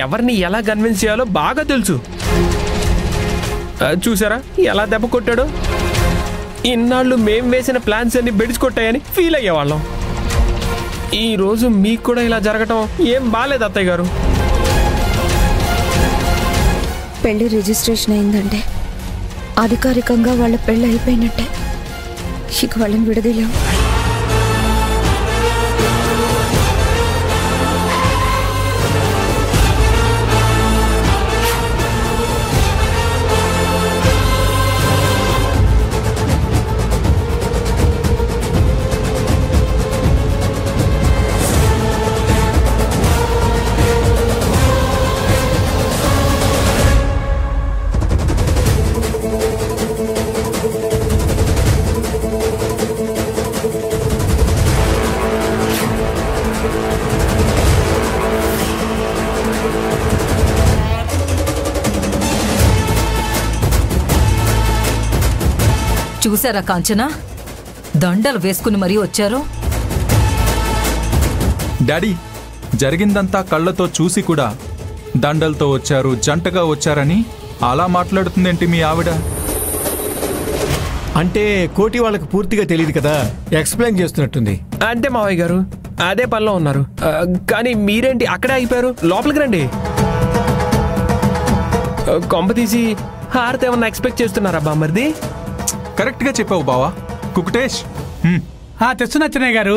ఎవరిని ఎలా కన్విన్స్ చేయాలో బాగా తెలుసు. చూసారా ఎలా దెబ్బ కొట్టాడో? ఇన్నాళ్ళు మేం వేసిన ప్లాన్స్ అన్ని బెడిచికొట్టాయని ఫీల్ అయ్యేవాళ్ళం. ఈరోజు మీకు కూడా ఇలా జరగటం ఏం బాలేదు అత్తయ్య గారు. పెళ్లి రిజిస్ట్రేషన్ అయిందంటే అధికారికంగా వాళ్ళ పెళ్లి అయిపోయినట్టే. ఇక వాళ్ళని విడదీలేం. చూసారా కాంచనా, దండలు వేసుకుని మరీ వచ్చారు. డాడీ, జరిగిందంతా కళ్ళతో చూసి కూడా దండలతో వచ్చారు, జంటగా వచ్చారని అలా మాట్లాడుతుందేంటి మీ ఆవిడ? అంటే కోటి వాళ్ళకి పూర్తిగా తెలియదు కదా, ఎక్స్ప్లెయిన్ చేస్తున్నట్టుంది. అంతే మావయ్య గారు, అదే పనిలో ఉన్నారు. కానీ మీరేంటి అక్కడే అయిపోయారు? లోపలికి రండి. కొంప తీసి హారతి ఏమన్నా ఎక్స్పెక్ట్ చేస్తున్నారా బామ్మర్ది? కరెక్ట్ గా చెప్పావు బావా. కుకుటేష్ తెస్తున్నా చిన్నయ్య గారు.